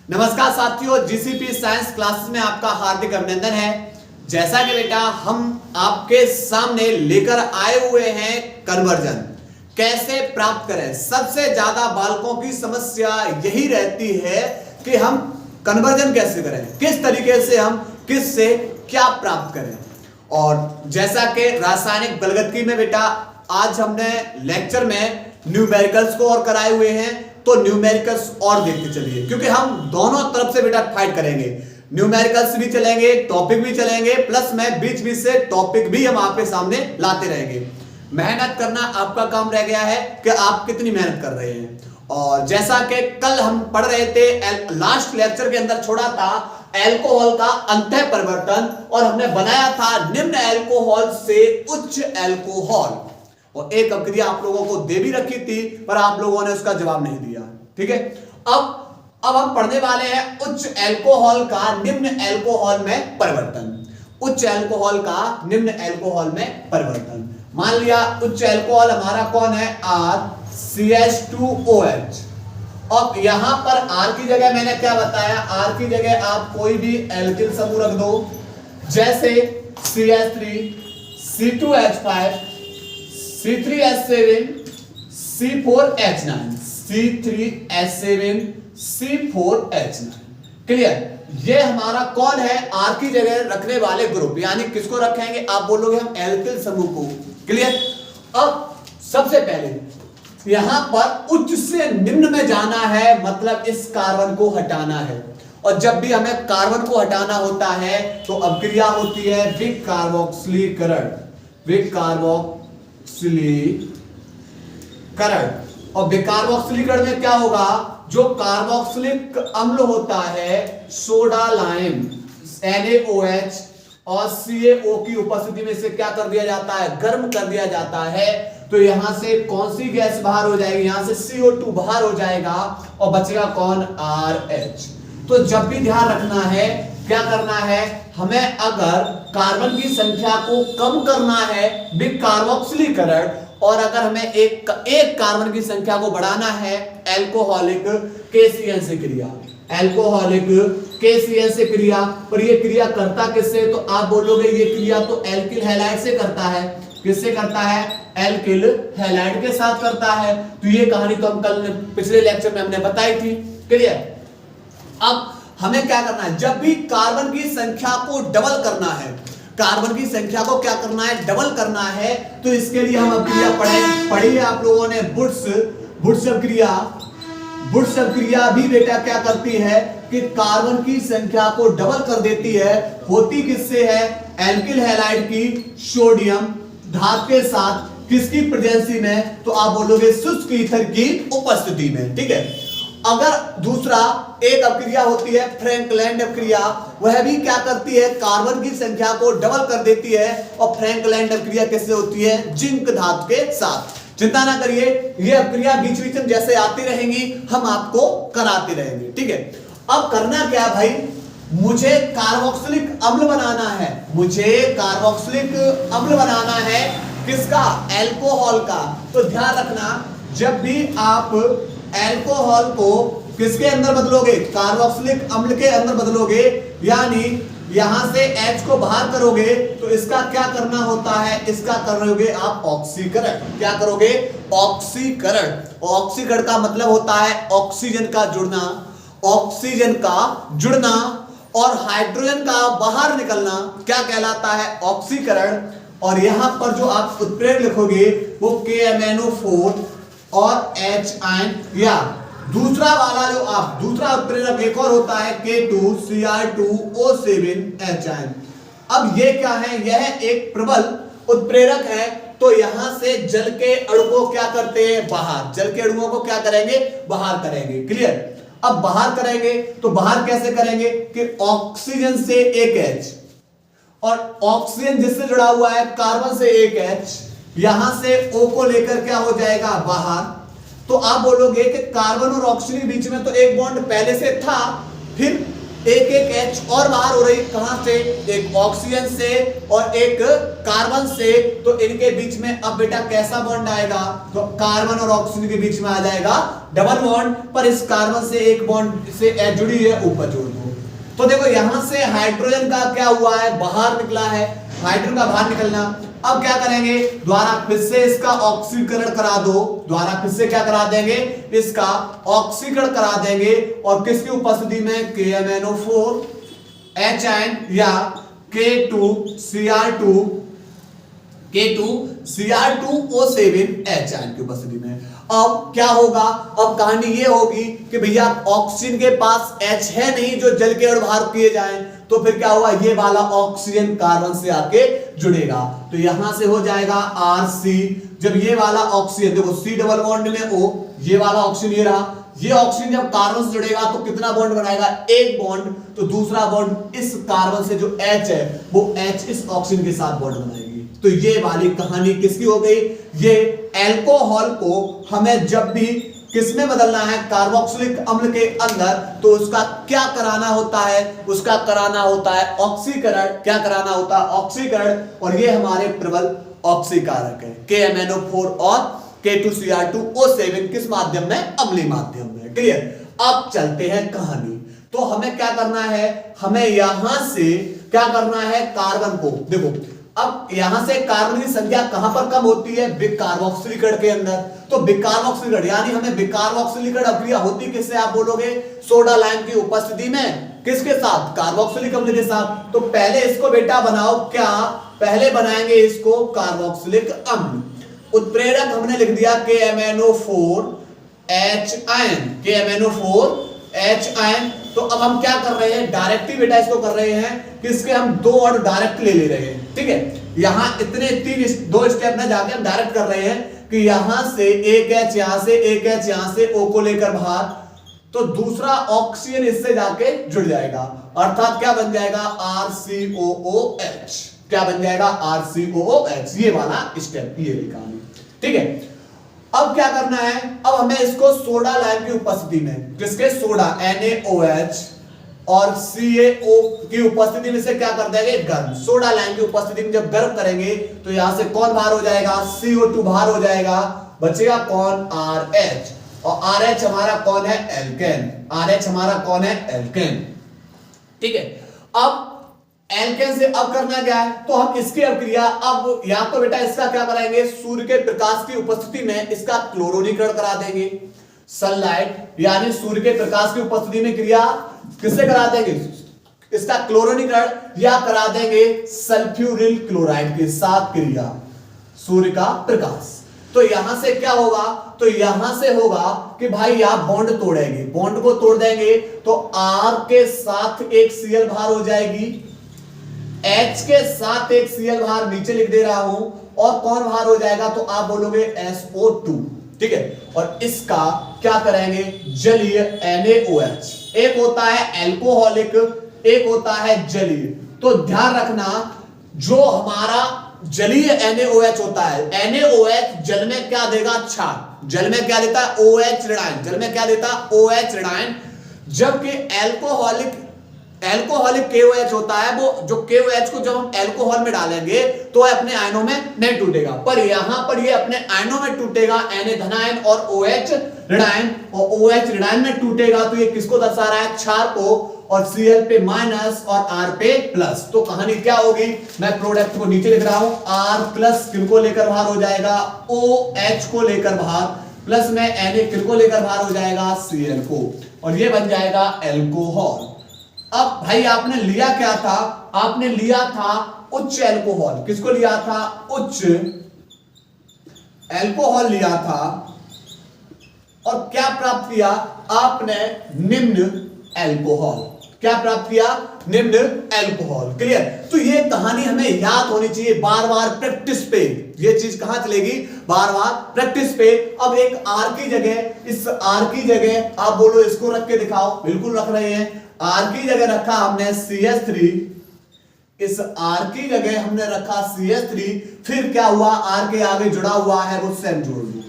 नमस्कार साथियों, GCP science classes में आपका हार्दिक अभिनंदन है। जैसा कि बेटा हम आपके सामने लेकर आए हुए हैं कन्वर्जन कैसे प्राप्त करें। सबसे ज्यादा बालकों की समस्या यही रहती है कि हम कन्वर्जन कैसे करें, किस तरीके से हम किस से क्या प्राप्त करें। और जैसा कि रासायनिक बलगतकी में बेटा आज हमने लेक्चर में न्यूमेरिकल्स को और कराए हुए हैं, तो न्यूमेरिकल्स और देखते चलिए, क्योंकि हम दोनों तरफ से बेटा फाइट करेंगे। न्यूमेरिकल्स भी चलेंगे, टॉपिक भी चलेंगे, प्लस में बीच बीच से टॉपिक भी हम आपके सामने लाते रहेंगे। मेहनत करना आपका काम रह गया है कि आप कितनी मेहनत कर रहे हैं। और जैसा कि कल हम पढ़ रहे थे, लास्ट लेक्चर के अंदर छोड़ा था एल्कोहल का अंतः परिवर्तन, और हमने बनाया था निम्न एल्कोहल से उच्च एल्कोहल, और एक अभिक्रिया आप लोगों को दे भी रखी थी, पर आप लोगों ने उसका जवाब नहीं दिया। ठीक है, अब हम पढ़ने वाले हैं उच्च एल्कोहल का निम्न एल्कोहल में परिवर्तन। उच्च एल्कोहल का निम्न एल्कोहल में परिवर्तन। मान लिया उच्च एल्कोहल हमारा कौन है, RCH2OH। अब यहां पर R की जगह मैंने क्या बताया, R की जगह आप कोई भी एल्किल समूह रख दो, जैसे CH3, C2H5, C3H7, C4H9, C3H7, C4H9। Clear? ये हमारा कौन है, R की जगह रखने वाले ग्रुप, यानी किसको रखेंगे, आप बोलोगे हम एल्किल समूह को। क्लियर? अब सबसे पहले यहां पर उच्च से निम्न में जाना है, मतलब इस कार्बन को हटाना है। और जब भी हमें कार्बन को हटाना होता है तो अभिक्रिया होती है विकार्बोक्सिलीकरण। और विकार्बोक्सिलीकरण में क्या होगा, जो कार्बोक्सिलिक अम्ल होता है, सोडा लाइम NaOH और CaO की उपस्थिति में से क्या कर दिया जाता है, गर्म कर दिया जाता है। तो यहां से कौन सी गैस बाहर हो जाएगी, यहां से CO2 बाहर हो जाएगा और बचेगा कौन, RH। तो जब भी ध्यान रखना है, क्या करना है, हमें अगर कार्बन की संख्या को कम करना है विकार्बोक्सिलीकरण, और अगर हमें एक कार्बन की संख्या को बढ़ाना है एल्कोहलिक KCN से क्रिया, एल्कोहलिक KCN से क्रिया। पर ये क्रिया करता किससे, तो आप बोलोगे ये क्रिया तो एल्किल हैलाइड से करता है। किससे करता है, एल्किल हैलाइड के साथ करता है। तो ये कहानी तो हम कल पिछले लेक्चर में हमने बताई थी। क्लियर? अब हमें क्या करना है, जब भी कार्बन की संख्या को डबल करना है, कार्बन की संख्या को क्या करना है, डबल करना है, तो इसके लिए हम अभिक्रिया पढ़ी है आप लोगों ने, वुड्स अभिक्रिया। वुड्स अभिक्रिया भी बेटा क्या करती है कि कार्बन की संख्या को डबल कर देती है। होती किससे है, एल्किल हैलाइड की सोडियम धातु के साथ, किसकी प्रेजेंसी में, तो आप बोलोगे शुष्क ईथर की उपस्थिति में। ठीक है। अगर दूसरा एक अभिक्रिया होती है फ्रैंकलैंड अभिक्रिया, वह भी क्या करती है, कार्बन की संख्या को डबल कर देती है। और फ्रैंकलैंड अभिक्रिया किससे होती है, जिंक धातु के साथ। चिंता ना करिए, ये अभिक्रिया बीच बीच में जैसे आती रहेंगी हम आपको कराते रहेंगे। ठीक है। अब करना क्या भाई, मुझे कार्बोक्सिलिक अम्ल बनाना है, मुझे कार्बोक्सिलिक अम्ल बनाना है किसका, एल्कोहल का। तो ध्यान रखना, जब भी आप एल्कोहल को किसके अंदर बदलोगे, कार्बोक्सिलिक अम्ल के अंदर बदलोगे, यानी यहां से H को बाहर करोगे, तो इसका क्या करना होता है, इसका करोगे आप ऑक्सीकरण। क्या करोगे, ऑक्सीकरण। ऑक्सीकरण का मतलब होता है ऑक्सीजन का जुड़ना, ऑक्सीजन का जुड़ना और हाइड्रोजन का बाहर निकलना क्या कहलाता है, ऑक्सीकरण। और यहां पर जो आप उत्प्रेरक लिखोगे वो KMnO4 और H आयन, या दूसरा वाला जो आप दूसरा उत्प्रेरक एक और होता है K2Cr2O7H आयन। अब ये क्या है, यह एक प्रबल उत्प्रेरक है। तो यहां से जल के अणु को क्या करते हैं, बाहर, जल के अणुओं को क्या करेंगे, बाहर करेंगे। क्लियर? अब बाहर करेंगे तो बाहर कैसे करेंगे कि ऑक्सीजन से एक H, और ऑक्सीजन जिससे जुड़ा हुआ है कार्बन से एक H, यहां से O को लेकर क्या हो जाएगा, बाहर। तो आप बोलोगे कि कार्बन और ऑक्सीजन के बीच में तो एक बॉन्ड पहले से था, फिर एक एक H और बाहर हो रही, कहां से? एक ऑक्सीजन से और एक कार्बन से। तो इनके बीच में अब बेटा कैसा बॉन्ड आएगा? तो कार्बन और ऑक्सीजन के बीच में आ जाएगा डबल बॉन्ड, पर इस कार्बन से एक बॉन्ड से H जुड़ी है, ऊपर जोड़ दो। तो देखो यहां से हाइड्रोजन का क्या हुआ है? बाहर निकला है, हाइड्रोजन का बाहर निकलना। अब क्या करेंगे? द्वारा फिर से इसका ऑक्सीकरण करा दो, द्वारा फिर से क्या करा देंगे? इसका ऑक्सीकरण करा देंगे। और किसकी उपस्थिति में? KMnO4 H या K2Cr2O7 H की उपस्थिति में। अब क्या होगा? अब कहानी ये होगी कि भैया ऑक्सीजन के पास H है नहीं जो जल के अणु बाहर किए जाएं, तो फिर क्या हुआ? ये वाला ऑक्सीजन कार्बन से आके जुड़ेगा, तो यहां से हो जाएगा RC। जब ये वाला ऑक्सीजन, देखो C डबल बॉन्ड में O, ये वाला ऑक्सीजन ये रहा, ये ऑक्सीजन जब कार्बन से जुड़ेगा तो कितना बॉन्ड बनाएगा? एक बॉन्ड। तो दूसरा बॉन्ड इस कार्बन से जो H है वो H इस ऑक्सीजन के साथ बॉन्ड बनाएगी। तो ये वाली कहानी किसकी हो गई? ये अल्कोहल को हमें जब भी किसमें बदलना है? कार्बोक्सिलिक अम्ल के अंदर, तो उसका क्या कराना होता है? उसका कराना होता है ऑक्सीकरण। क्या कराना होता है? ऑक्सीकरण। और ये हमारे प्रबल ऑक्सीकारक है KMnO4 और K2Cr2O7 किस माध्यम में? अम्लीय माध्यम में। क्लियर? अब चलते हैं कहानी। तो हमें क्या करना है? हमें यहां से क्या करना है? कार्बन को देखो, अब यहां से कार्बन की संख्या कहां पर कम होती है? विकार्बोक्सिलीकरण के अंदर। तो विकार्बोक्सिलीकरण यानी हमें विकार्बोक्सिलीकरण अभिक्रिया होती किससे? आप बोलोगे सोडा लाइम की उपस्थिति में। किसके साथ? कार्बोक्सिलिक अम्ल के साथ। तो पहले इसको बेटा बनाओ, क्या? पहले बनाएंगे इसको कार्बोक्सिलिक अम्ल। उत्प्रेरक हमने लिख दिया KMnO4 H। तो अब हम क्या कर रहे हैं? डायरेक्ट ही बेटा इसको कर रहे हैं कि इसके हम दो और डायरेक्ट ले रहे हैं। ठीक है, यहां इतने दो स्टेप में जाके हम डायरेक्ट कर रहे हैं कि यहां से एक H, यहां से एक H, यहां से O को लेकर बाहर, तो दूसरा ऑक्सीजन इससे जाके जुड़ जाएगा, अर्थात क्या बन जाएगा? RCOOH। क्या बन जाएगा? RCOOH। ये वाला स्टेप, ये लिखा है। ठीक है, अब क्या करना है? अब हमें इसको सोडा लाइम की उपस्थिति में, किसके? सोडा NaOH और CaO की उपस्थिति में से क्या कर देंगे? गर्म। सोडा लाइम की उपस्थिति में जब गर्म करेंगे तो यहां से कौन बाहर हो जाएगा? CO2 बाहर हो जाएगा, बचेगा कौन? RH। और RH हमारा कौन है? एल्केन। RH हमारा कौन है? एल्केन। ठीक है, अब एल्केन से अब करना क्या है? तो हम इसकी अभिक्रिया, अब या तो बेटा इसका क्या कराएंगे? सूर्य के प्रकाश की उपस्थिति में इसका क्लोरोनीकरण करा देंगे। सनलाइट यानी सूर्य के प्रकाश की उपस्थिति में क्रिया किससे करा देंगे? इसका क्लोरोनीकरण, या करा देंगे सल्फ्यूरिल क्लोराइड के साथ क्रिया, सूर्य का प्रकाश। तो यहां से क्या होगा? तो यहां से होगा कि भाई आप बॉन्ड तोड़ेंगे, बॉन्ड को तोड़ देंगे तो R के साथ एक Cl बाहर हो जाएगी, H के साथ एक Cl बाहर नीचे लिख दे रहा हूं, और कौन बाहर हो जाएगा? तो आप बोलोगे SO2। ठीक है, और इसका क्या करेंगे? जलीय NaOH। एक होता है अल्कोहलिक, एक होता है जलीय। तो ध्यान रखना, जो हमारा जलीय NaOH होता है, NaOH जल में क्या देगा? क्षार। जल में क्या देता है? OH ऋणायन। जल में क्या देता? OH ऋणायन। जबकि अल्कोहलिक KOH होता है, वो जो KOH को जब हम अल्कोहल में डालेंगे तो अपने आयनों में नहीं टूटेगा, पर यहां पर ये अपने आयनों में टूटेगा, Na धनायन और OH ऋणायन, और OH ऋणायन में टूटेगा तो ये किसको दर्शा रहा है? क्षार को, और Cl पे माइनस और R पे प्लस। तो कहानी क्या होगी? मैं प्रोडक्ट को नीचे लिख रहा हूं, R प्लस किनको लेकर बाहर हो जाएगा? OH को लेकर बाहर, प्लस में Na किनको लेकर बाहर हो जाएगा? Cl को, और ये बन जाएगा अल्कोहल। अब भाई आपने लिया क्या था? आपने लिया था उच्च अल्कोहल। किसको लिया था? उच्च अल्कोहल लिया था, और क्या प्राप्त किया? आपने निम्न अल्कोहल। क्या प्राप्त किया? निम्न अल्कोहल। क्लियर? तो ये कहानी हमें याद होनी चाहिए, बार बार प्रैक्टिस पे। ये चीज कहां चलेगी? बार बार प्रैक्टिस पे। अब एक R की जगह, इस R की जगह आप बोलो इसको रख के दिखाओ। बिल्कुल रख रहे हैं। R की जगह रखा हमने CH3, इस R की जगह हमने रखा CH3, फिर क्या हुआ? R के आगे जुड़ा हुआ है वो सेम जोड़ दो,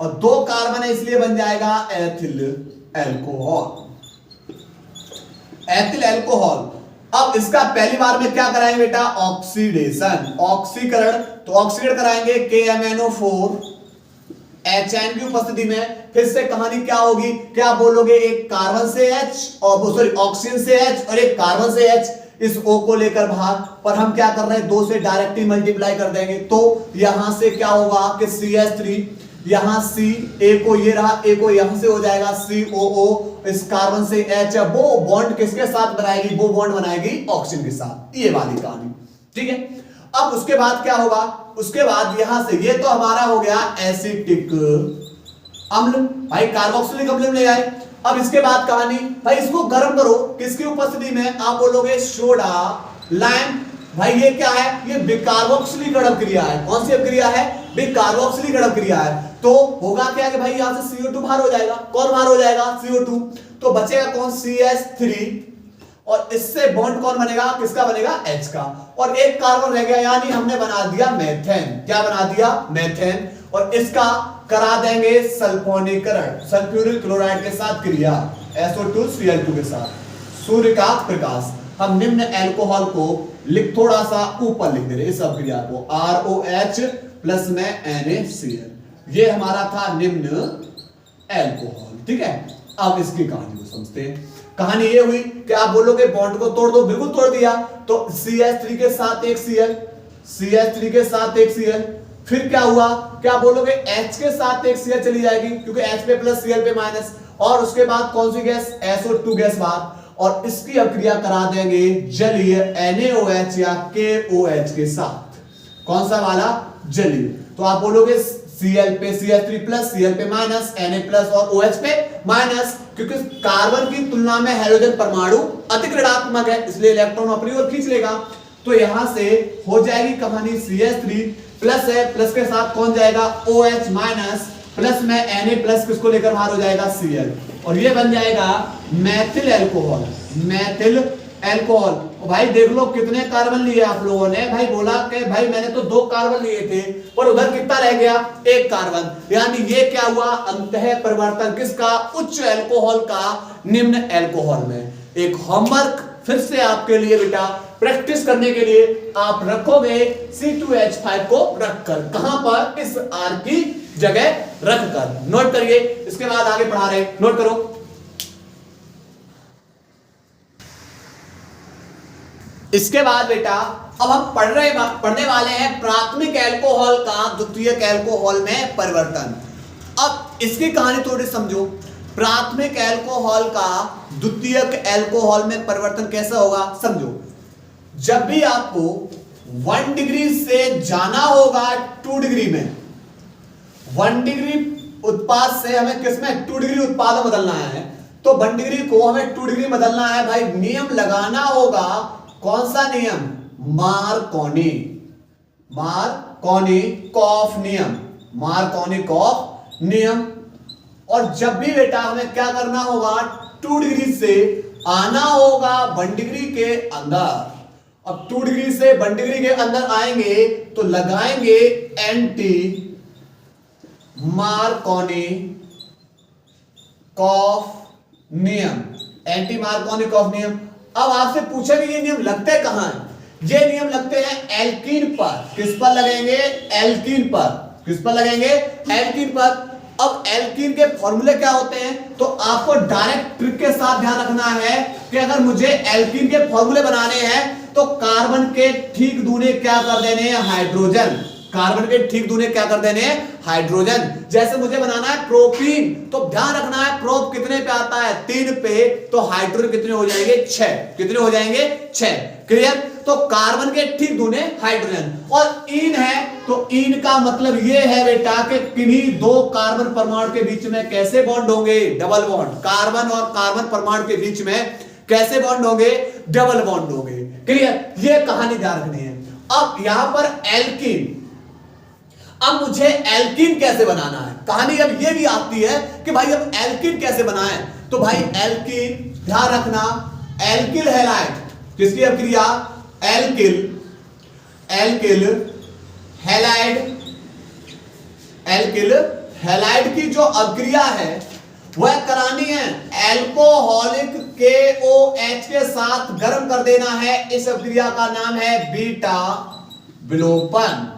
और दो कार्बन है इसलिए बन जाएगा एथिल अल्कोहल। Ethyl alcohol. अब इसका पहली बार में क्या कराएंगे बेटा, ऑक्सीडेशन, ऑक्सीकरण। तो ऑक्सीकरण कराएंगे KMnO4 HN की उपस्थिति में। फिर से कहानी क्या होगी, क्या बोलोगे, एक कार्बन से H और सॉरी ऑक्सीजन से H और एक कार्बन से H, इस O को लेकर बाहर, पर हम क्या कर रहे हैं, 2 से डायरेक्टली मल्टीप्लाई कर देंगे। तो यहां से क्या होगा कि CH3, यहां C, A को ये रहा, A को यहां से हो जाएगा COO, इस कार्बन से H, वो बॉन्ड किसके साथ बनाएगी, वो बॉन्ड बनाएगी ऑक्सीजन के साथ। ये वाली कहानी, ठीक है। अब उसके बाद क्या होगा, उसके बाद यहां से ये तो हमारा हो गया एसिटिक अम्ल, भाई कार्बोक्सिलिक अम्ल में ले आए। अब इसके बाद कहानी, भाई इसको गर्म करो, किसकी उपस्थिति में, आप बोलोगे सोडा लाइम। भाई ये क्या है, ये बिकार्बोक्सिलिक क्रिया है। कौन सी क्रिया है, बिकार्बोक्सिलिक क्रिया है। तो होगा क्या कि भाई यहां से CO2 बाहर हो जाएगा। कौन बाहर हो जाएगा, CO2। तो बचेगा कौन, CH3, और इससे बॉन्ड कौन बनेगा, किसका बनेगा, H का, और एक कार्बन रह गया, यानी हमने बना दिया मेथेन। क्या बना दिया, मेथेन। और इसका करा देंगे सल्फोनीकरण, सल्फ्यूरिक क्लोराइड के साथ क्रिया, SO2Cl2 के साथ। सूर्य का प्रकाश। हम निम्न अल्कोहल को थोड़ा सा ऊपर लिख दे रहे, इस अभिक्रिया को ROH प्लस में NaCl। ये हमारा था निम्न अल्कोहल, ठीक है। अब इसकी कहानी को समझते हैं। कहानी ये हुई कि आप बोलोगे बॉन्ड को तोड़ दो, बिल्कुल तोड़ दिया। तो CH3 के साथ एक Cl, CH3 के साथ एक Cl, फिर क्या हुआ, क्या बोलोगे, H के साथ एक Cl चली जाएगी, क्योंकि H पे प्लस Cl पे माइनस, और उसके बाद कौन सी गैस, SO2 गैस बाहर, और इसकी अभिक्रिया करा देंगे जलीय NaOH या KOH के साथ। कौन सा वाला, जलीय। तो आप बोलोगे Cl पे CH3 प्लस, Cl पे माइनस, Na प्लस और OH पे माइनस, क्योंकि कार्बन की तुलना में हाइड्रोजन परमाणु अधिक ऋणात्मक है, इसलिए इलेक्ट्रॉन अपनी ओर खींच लेगा। तो यहां से हो जाएगी कहानी, CH3 प्लस है, प्लस के साथ कौन जाएगा, OH माइनस, प्लस में Na प्लस, किसको लेकर बाहर हो जाएगा, Cl, और ये बन जाएगा मैथिल अल्कोहल, मैथिल अल्कोहल। भाई देख लो कितने कार्बन लिए आप लोगों ने, भाई बोला कि भाई मैंने तो 2 कार्बन लिए थे, पर उधर कितना रह गया, 1 कार्बन। यानी ये क्या हुआ, अंतः परिवर्तन किसका, उच्च अल्कोहल का निम्न अल्कोहल में। एक होमवर्क फिर से आपके लिए बेटा, प्रैक्टिस करने के लिए आप रखोगे C2H5 को रखकर, कहां पर, इस R की जगह रखकर। नोट करिए, इसके बाद आगे पढ़ा रहे, नोट करो। इसके बाद बेटा अब हम पढ़ने वाले हैं प्राथमिक अल्कोहल का द्वितीयक अल्कोहल में परिवर्तन। अब इसकी कहानी थोड़ी समझो, प्राथमिक अल्कोहल का द्वितीयक अल्कोहल में परिवर्तन कैसा होगा, समझो। जब भी आपको 1 डिग्री से जाना होगा 2 डिग्री में, 1 डिग्री उत्पाद से हमें किसमें, 2 डिग्री उत्पाद में बदलना है, तो 1 डिग्री को हमें 2 डिग्री बदलना है। भाई नियम लगाना होगा, कौन सा नियम, मार्कोनी, मार्कोनिकॉफ नियम, मार्कोनिकॉफ नियम। और जब भी बेटा हमें क्या करना होगा, 2 डिग्री से आना होगा 1 डिग्री के अंदर। अब 2 डिग्री से 1 डिग्री के अंदर आएंगे तो लगाएंगे एंटी मार्कोनिकॉफ नियम, एंटी मार्कोनिकॉफ नियम। अब आपसे पूछेंगे ये नियम लगते कहां हैं, ये नियम लगते हैं एल्कीन पर। किस पर लगेंगे, एल्कीन पर। किस पर लगेंगे, एल्कीन पर। अब एल्कीन के फॉर्मूले क्या होते हैं, तो आपको डायरेक्ट ट्रिक के साथ ध्यान रखना है कि अगर मुझे एल्कीन के फॉर्मूले बनाने हैं तो कार्बन के ठीक दूने क्या कर देने हैं, हाइड्रोजन। कार्बन के ठीक दूने क्या कर देने हैं, हाइड्रोजन। जैसे मुझे बनाना है प्रोपीन, तो ध्यान रखना है प्रोप कितने पे आता है, 3 पे, तो हाइड्रोजन कितने हो जाएंगे, 6। कितने हो जाएंगे, 6। क्लियर। तो कार्बन के ठीक दूने हाइड्रोजन। और इन है तो इन का मतलब ये है बेटा कि किन्हीं 2 कार्बन परमाणु के बीच में कैसे बॉन्ड होंगे, डबल बॉन्ड। कार्बन और कार्बन परमाणु के बीच में कैसे बॉन्ड होंगे, डबल बॉन्ड होंगे। क्लियर, ये कहानी ध्यान रखनी है। अब यहां पर एल्कीन, अब मुझे एल्कीन कैसे बनाना है, कहानी अब ये भी आती है कि भाई अब एल्कीन कैसे बनाएं। तो भाई एल्कीन ध्यान रखना, एल्किल हैलाइड, किसकी अभिक्रिया, alkyl, alkyl halide, alkyl halide की जो अभिक्रिया है वह करानी है एल्कोहलिक KOH के साथ गर्म कर देना है, इस अभिक्रिया का नाम है बीटा विलोपन।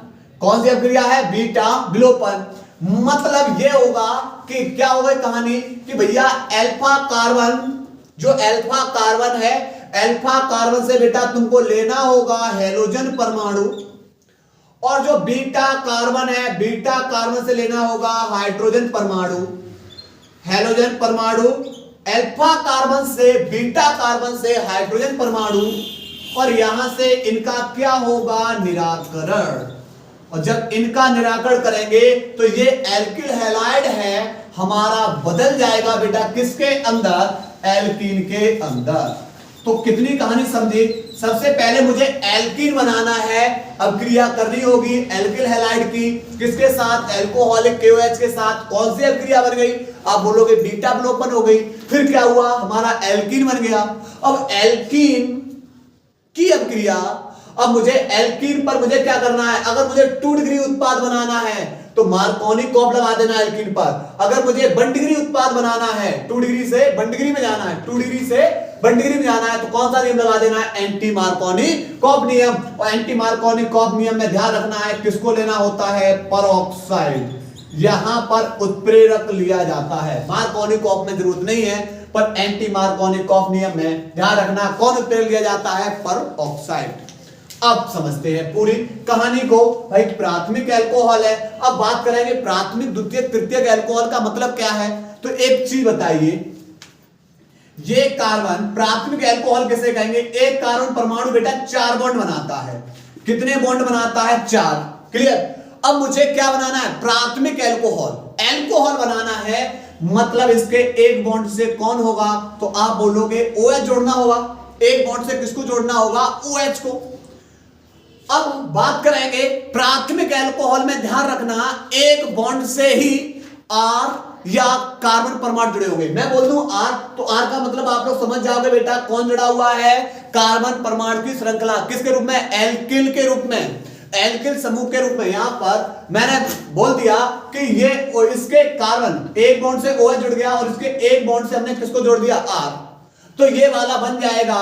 कौन सी अभिक्रिया है? बीटा विलोपन। मतलब यह होगा कि क्या होगा कहानी कि भैया अल्फा कार्बन, जो अल्फा कार्बन है, अल्फा कार्बन से बेटा तुमको लेना होगा हैलोजन परमाणु, और जो बीटा कार्बन है, बीटा कार्बन से लेना होगा हाइड्रोजन परमाणु, हैलोजन परमाणु, अल्फा कार्बन से बीटा कार्बन से हाइड्रोजन परमाणु, और यहां से इनका क्या होगा? निराकरण। और जब इनका निराकरण करेंगे तो ये एल्किल हैलाइड है हमारा बदल जाएगा बेटा किसके अंदर? एल्कीन के अंदर। तो कितनी कहानी समझी? सबसे पहले मुझे एल्कीन बनाना है, अभिक्रिया करनी होगी एल्किल हैलाइड की, किसके साथ? एल्कोहलिक KOH के साथ। कौन सी अभिक्रिया बन गई? आप बोलोगे बीटा विलोपन हो गई। फिर क्या हुआ? हमारा एल्कीन बन गया। अब एल्कीन की अभिक्रिया, अब मुझे एल्कीन पर मुझे क्या करना है? अगर मुझे 2 डिग्री उत्पाद बनाना है तो मार्कोनी कॉप लगा देना एल्कीन पर। अगर मुझे 1 डिग्री उत्पाद बनाना है, 2 डिग्री से 1 डिग्री में जाना है, 2 डिग्री से 1 डिग्री में जाना है, तो कौन सा नियम लगा देना है? एंटी मार्कोनी कॉप नियम। और एंटी मार्कोनी कॉप नियम में ध्यान रखना है किसको लेना होता है? परऑक्साइड। यहां पर उत्प्रेरक लिया जाता है, मार्कोनी कॉप में जरूरत नहीं है, पर एंटी मार्कोनी कॉप नियम में ध्यान रखना कौन उत्प्रेरक लिया जाता है? परऑक्साइड। अब समझते हैं पूरी कहानी को। भाई प्राथमिक अल्कोहल है, अब बात करेंगे प्राथमिक द्वितीयक तृतीयक अल्कोहल का मतलब क्या है। तो एक चीज बताइए, ये कार्बन प्राथमिक अल्कोहल किसे कहेंगे? एक कार्बन परमाणु बेटा 4 बॉन्ड बनाता है। कितने बॉन्ड बनाता है? 4। क्लियर? अब मुझे क्या बनाना है? प्राथमिक अल्कोहल। अल्कोहल बनाना है, मतलब इसके एक बॉन्ड से कौन होगा? तो आप बोलोगे OH जोड़ना होगा। एक बॉन्ड से किसको जोड़ना होगा? OH को। अब बात करेंगे प्राथमिक अल्कोहल में, ध्यान रखना एक बॉन्ड से ही R या कार्बन परमाणु जुड़े होंगे। मैं बोल दूं R, तो R का मतलब आप लोग समझ जाओगे बेटा कौन जुड़ा हुआ है? कार्बन परमाणु की श्रृंखला। किसके रूप में? एल्किल के रूप में, एल्किल समूह के रूप में। यहां पर मैंने बोल दिया कि ये इसके कार्बन एक बॉन्ड से OH जुड़ गया और इसके एक बॉन्ड से हमने किसको जोड़ दिया? R। तो ये वाला बन जाएगा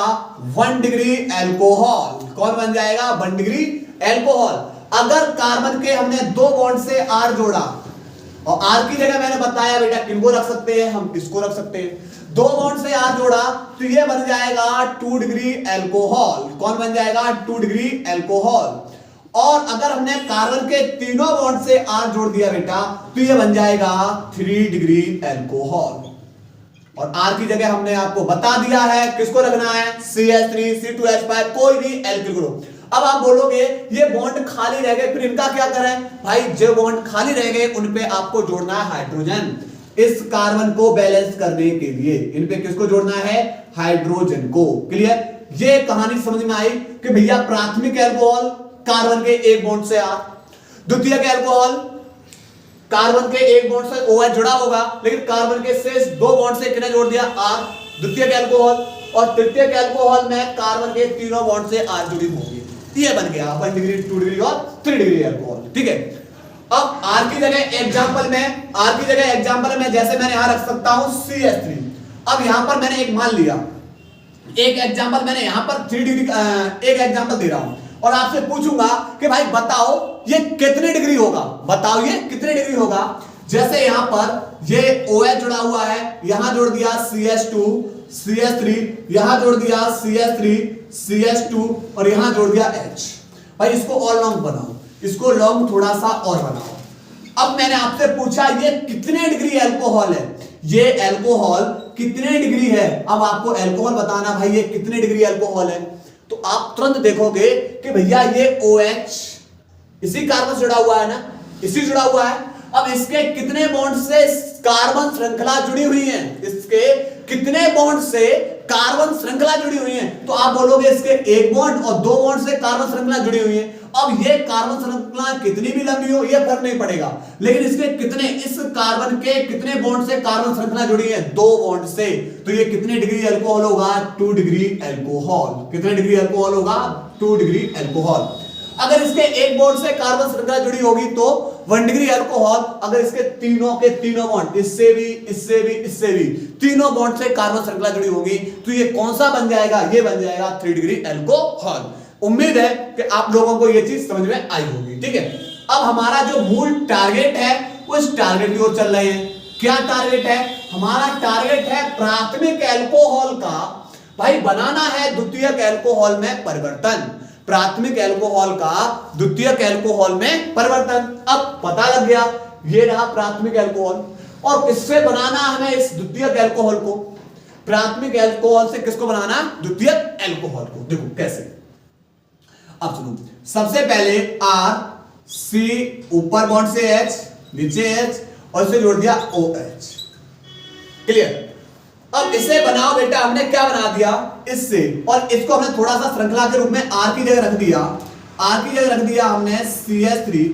1 डिग्री अल्कोहल। कौन बन जाएगा? 1 डिग्री अल्कोहल। अगर कार्बन के हमने 2 बॉन्ड से R जोड़ा, और R की जगह मैंने बताया बेटा किनको रख सकते हैं? हम इसको रख सकते हैं। 2 बॉन्ड से R जोड़ा तो ये बन जाएगा 2 डिग्री अल्कोहल। कौन बन जाएगा? 2 डिग्री अल्कोहल। और अगर हमने कार्बन के तीनों बॉन्ड से R जोड़ दिया बेटा तो ये बन जाएगा 3 डिग्री अल्कोहल। और R की जगह हमने आपको बता दिया है किसको रखना है? CH3 C2H5 कोई भी एल्किल ग्रुप। अब आप बोलोगे ये बॉन्ड खाली रह गए, फिर इनका क्या करें? भाई जो बॉन्ड खाली रह गए उन पे आपको जोड़ना है हाइड्रोजन। इस कार्बन को बैलेंस करने के लिए इन पे किसको जोड़ना है? हाइड्रोजन को। क्लियर? ये कहानी समझ में आई कि भैया प्राथमिक अल्कोहल कार्बन के एक बॉन्ड से R, द्वितीयक अल्कोहल कार्बन के एक बॉन्ड से OH जुड़ा होगा, लेकिन कार्बन के शेष 2 बॉन्ड से किसने जोड़ दिया? R, द्वितीयक अल्कोहल। और तृतीयक अल्कोहल में कार्बन के तीनों बॉन्ड से R जुड़ी होगी। ये बन गया 1 डिग्री, 2 डिग्री और 3 डिग्री अल्कोहल। ठीक है? अब R की जगह एग्जांपल में जैसे मैंने यहां रख सकता हूं CH3। अब यहां पर मैंने एक मान लिया, एक एग्जांपल मैंने यहां पर 3 डिग्री एक एग्जांपल दे रहा हूं और आपसे पूछूंगा कि भाई बताओ ये कितने डिग्री होगा? बताओ ये कितने डिग्री होगा? जैसे यहां पर ये OH जुड़ा हुआ है, यहां जोड़ दिया CH2 CH3, यहां जोड़ दिया CH3 CH2 और यहां जोड़ दिया H। भाई इसको और लॉन्ग बनाओ, इसको लॉन्ग थोड़ा सा और बनाओ। अब मैंने आपसे पूछा ये कितने डिग्री अल्कोहल है? ये अल्कोहल कितने डिग्री है? अब आपको अल्कोहल बताना भाई ये कितने डिग्री अल्कोहल है। तो आप तुरंत देखोगे कि भैया ये OH इसी कार्बन से जुड़ा हुआ है ना, इसी जुड़ा हुआ है। अब इसके कितने बॉन्ड से कार्बन श्रृंखला जुड़ी हुई है? इसके कितने बॉन्ड से कार्बन श्रृंखला जुड़ी हुई है? तो आप बोलोगे इसके एक बॉन्ड और 2 बॉन्ड से कार्बन श्रृंखला जुड़ी हुई है। अब ये कार्बन श्रृंखला कितनी भी लंबी हो ये फर्क नहीं पड़ेगा, लेकिन इसके कितने, इस कार्बन के कितने बॉन्ड से कार्बन श्रृंखला जुड़ी है? 2 बॉन्ड से। तो ये कितने डिग्री अल्कोहल होगा? 2 डिग्री अल्कोहल। कितने डिग्री अल्कोहल होगा? 2 डिग्री अल्कोहल। अगर इसके एक बॉन्ड से कार्बन श्रृंखला जुड़ी होगी तो 1 डिग्री अल्कोहल अगर इसके तीनों के तीनों बॉन्ड इससे भी इससे भी इससे भी तीनों बॉन्ड से कार्बन श्रृंखला जुड़ी होगी तो ये कौन सा बन जाएगा, ये बन जाएगा 3 डिग्री अल्कोहल। उम्मीद है कि आप लोगों को ये चीज समझ में आई होगी। ठीक है, अब हमारा जो मूल टारगेट है वो इस टारगेट की ओर चल रहे हैं। क्या टारगेट है हमारा? टारगेट है प्राथमिक अल्कोहल का भाई बनाना है द्वितीयक अल्कोहल में परिवर्तन, प्राथमिक अल्कोहल का द्वितीयक अल्कोहल में परिवर्तन। अब पता लग गया ये रहा प्राथमिक अल्कोहल, और किससे बनाना हमें इस द्वितीयक अल्कोहल को? प्राथमिक अल्कोहल से किसको बनाना? द्वितीयक अल्कोहल को। देखो कैसे, अब सुनो, सबसे पहले R C ऊपर बॉन्ड से H नीचे H और इसे जोड़ दिया OH। क्लियर? अब इसे बनाओ बेटा, हमने क्या बना दिया इससे, और इसको हमने थोड़ा सा श्रृंखला के रूप में R की जगह रख दिया, R की जगह रख दिया हमने CH3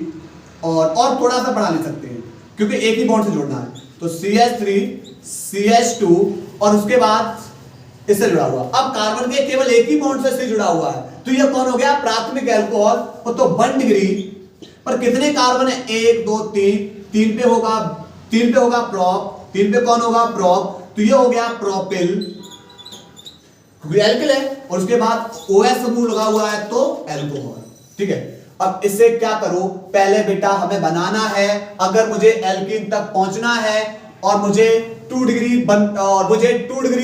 और थोड़ा सा बढ़ा ले सकते हैं क्योंकि एक ही बॉन्ड से जोड़ना है। तो CH3 CH2 और उसके बाद इससे जुड़ा हुआ। अब कार्बन के केवल एक ही बॉन्ड से जुड़ा हुआ है तो ये कौन हो गया? प्राथमिक अल्कोहल। तो 1 डिग्री पर कितने कार्बन है? 1 2 3 पे होगा प्रोप, 3 पे कौन होगा? प्रोप। तो ये हो गया प्रोपिल, एल्किल है, और उसके बाद OH समूह लगा हुआ है तो अल्कोहल। ठीक है, अब इससे क्या करो, पहले बेटा हमें बनाना है, अगर मुझे एल्कीन तक पहुंचना है और मुझे 2 डिग्री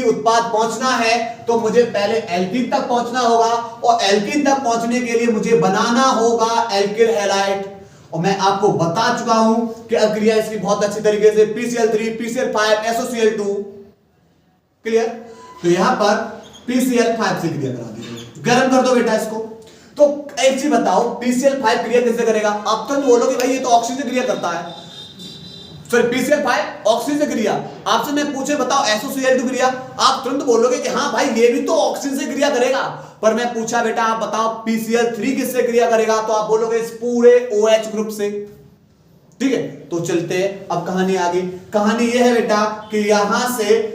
उत्पाद पहुंचना है तो मुझे पहले एल्कीन तक पहुंचना होगा, और एल्कीन तक पहुंचने के लिए मुझे बनाना होगा एल्किल हैलाइड। और मैं आपको बता चुका हूं कि अक्रिया इसकी बहुत अच्छी तरीके से PCl3 PCl5 SOCl2। क्लियर? तो यहां पर PCl5 से क्रिया करा दीजिए, गर्म कर दो बेटा इसको। तो एक चीज बताओ, PCl5 क्रिया कैसे करेगा? आप तो बोलोगे भाई ये तो ऑक्सीजन से क्रिया करता है, सॉरी PCl5 ऑक्सीजन से क्रिया। आपसे मैं पूछे बताओ SOCl2 क्रिया, आप तुरंत बोलोगे कि हाँ भाई ये भी तो ऑक्सीजन से क्रिया करेगा। पर मैं पूछा बेटा आप बताओ PCl3 किससे क्रिया करेगा, तो आप बोलोगे इस पूरे OH ग्रुप से। ठीक है, तो चलते हैं अब कहानी आगे। कहानी ये है बेटा कि यहां से